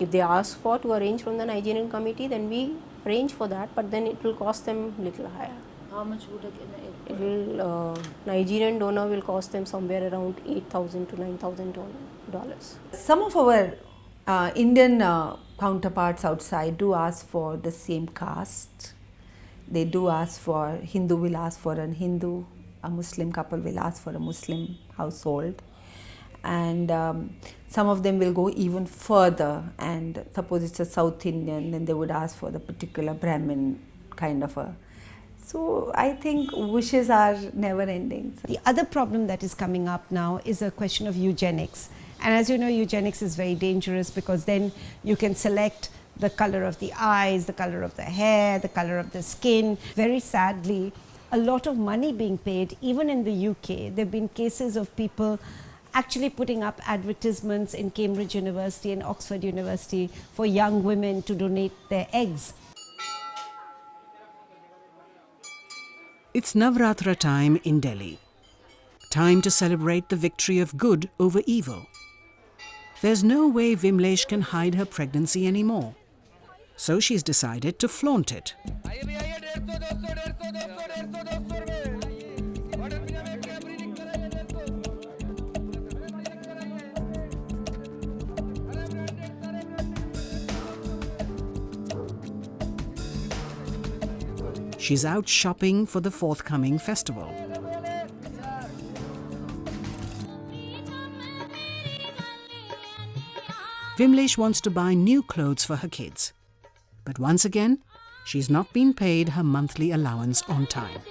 If they ask for to arrange from the Nigerian committee, then we arrange for that, but then it will cost them little higher. How much would it will Nigerian donor will cost them somewhere around $8,000 to $9,000. Some of our Indian counterparts outside do ask for the same caste. They do ask for, Hindu will ask for an Hindu, a Muslim couple will ask for a Muslim household, and some of them will go even further, and suppose it's a South Indian, then they would ask for the particular Brahmin kind of a. So I think wishes are never ending. The other problem that is coming up now is a question of eugenics. And as you know, eugenics is very dangerous because then you can select the color of the eyes, the color of the hair, the color of the skin. Very sadly, a lot of money being paid, even in the UK. There have been cases of people actually putting up advertisements in Cambridge University and Oxford University for young women to donate their eggs. It's Navratra time in Delhi. Time to celebrate the victory of good over evil. There's no way Vimlesh can hide her pregnancy anymore. So she's decided to flaunt it. She's out shopping for the forthcoming festival. Vimlesh wants to buy new clothes for her kids. But once again, she's not been paid her monthly allowance on time.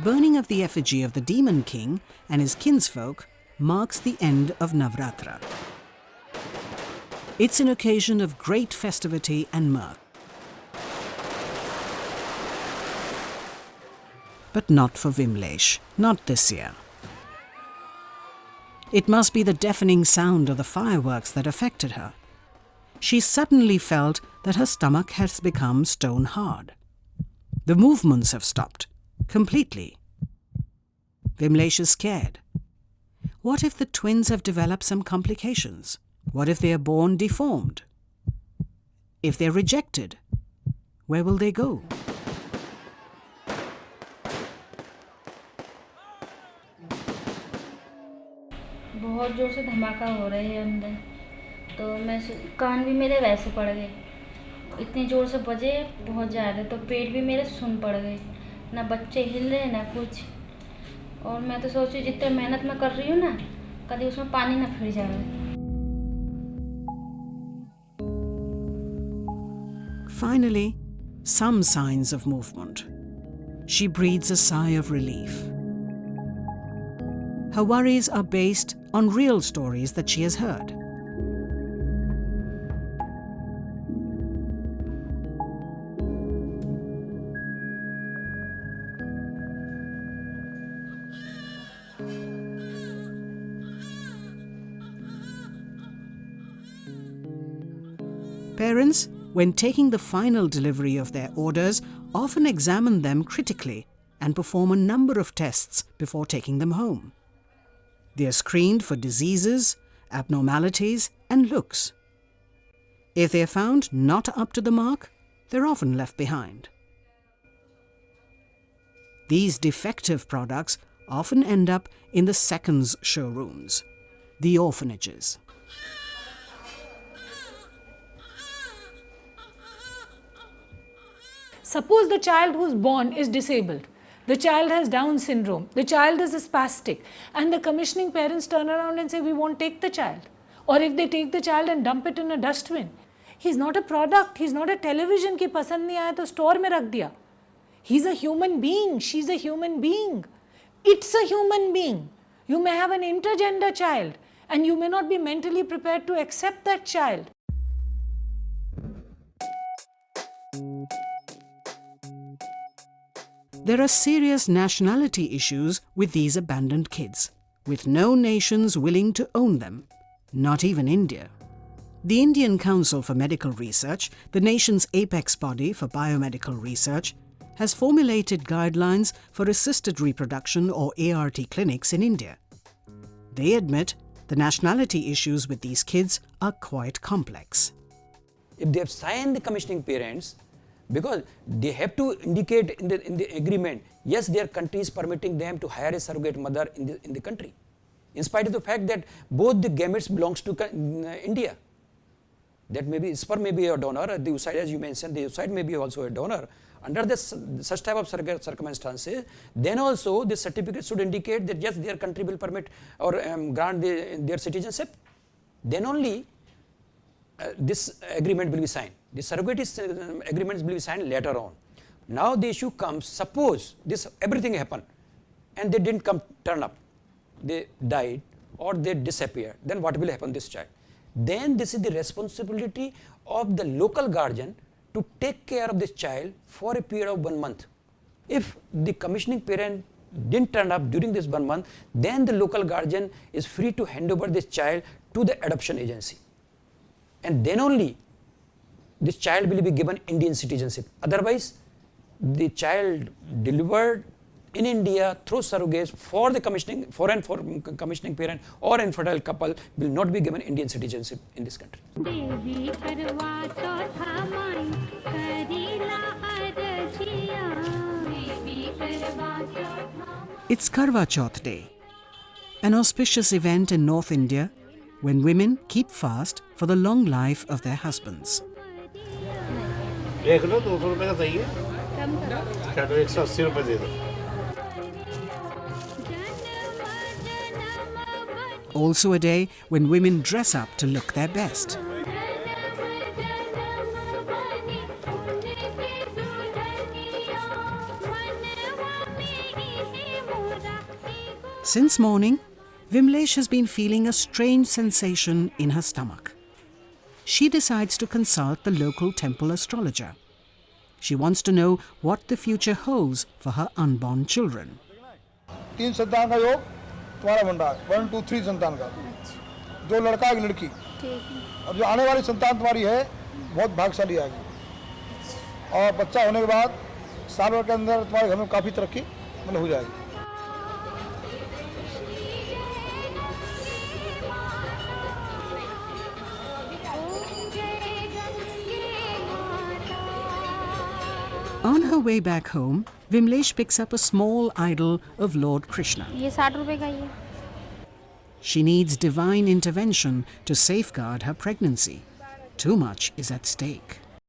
Burning of the effigy of the demon king and his kinsfolk marks the end of Navratra. It's an occasion of great festivity and mirth. But not for Vimlesh, not this year. It must be the deafening sound of the fireworks that affected her. She suddenly felt that her stomach has become stone hard. The movements have stopped. Completely. Vimlesh is scared. What if the twins have developed some complications? What if they are born deformed? If they're rejected, where will they go? बहुत जोर से धमाका हो रहा है अंदर, तो मैं कान भी मेरे वैसे पड़ गए, इतनी जोर से बजे बहुत ज़्यादा, तो पेट भी मेरे सुन पड़ गए, ना बच्चे हिल रहे ना कुछ, और मैं तो सोची जितने मेहनत मैं कर रही हूँ ना, कभी उसमें पानी ना फिर जाए. Finally, some signs of movement. She breathes a sigh of relief. Her worries are based on real stories that she has heard. Parents, when taking the final delivery of their orders, often examine them critically and perform a number of tests before taking them home. They are screened for diseases, abnormalities, and looks. If they are found not up to the mark, they're often left behind. These defective products often end up in the seconds showrooms, the orphanages. Suppose the child who's born is disabled, the child has Down syndrome, the child is spastic, and the commissioning parents turn around and say, we won't take the child. Or if they take the child and dump it in a dustbin, he's not a product, he's not a television ki pasand nahi aaya to store mein rakh diya. He's a human being, she's a human being. It's a human being. You may have an intergender child and you may not be mentally prepared to accept that child. There are serious nationality issues with these abandoned kids, with no nations willing to own them, Not even India. The Indian Council for Medical Research, the nation's apex body for biomedical research, has formulated guidelines for assisted reproduction or ART clinics in India. They admit the nationality issues with these kids are quite complex. If they have signed the commissioning parents, because they have to indicate in the agreement, yes, their country is permitting them to hire a surrogate mother in the country, in spite of the fact that both the gametes belongs to India. That may be sperm may be a donor, the oocyte, as you mentioned, the oocyte may be also a donor. Under this, such type of circumstances, then also the certificate should indicate that yes, their country will permit or grant their citizenship. Then only this agreement will be signed. The surrogate agreements will be signed later on. Now the issue comes, suppose this everything happened and they didn't turn up, they died or they disappeared, then what will happen to this child? Then this is the responsibility of the local guardian to take care of this child for a period of 1 month. If the commissioning parent didn't turn up during this 1 month, then the local guardian is free to hand over this child to the adoption agency. And then only this child will be given Indian citizenship. Otherwise, the child delivered in India through surrogates for the commissioning parent or infertile couple will not be given Indian citizenship in this country. It's Karwa Chauth Day, an auspicious event in North India when women keep fast for the long life of their husbands. देख लो 200 रुपए का सही है चलो 180 रुपए दे दो. Also a day when women dress up to look their best. Since morning, Vimlesh has been feeling a strange sensation in her stomach. She decides to consult the local temple astrologer. She wants to know what the future holds for her unborn children. 3 संतान का योग तुम्हारा बन रहा है 1 2 3 संतान का 2 लड़का 1 लड़की और जो आने वाली संतान तुम्हारी है बहुत भाग्यशाली आएगी और बच्चा होने के बाद साल भर के अंदर तुम्हारे घर में काफ़ी तरक्की मतलब हो जाएगी. On her way back home, Vimlesh picks up a small idol of Lord Krishna. ये 60 रुपए का ही है. She needs divine intervention to safeguard her pregnancy. Too much is at stake.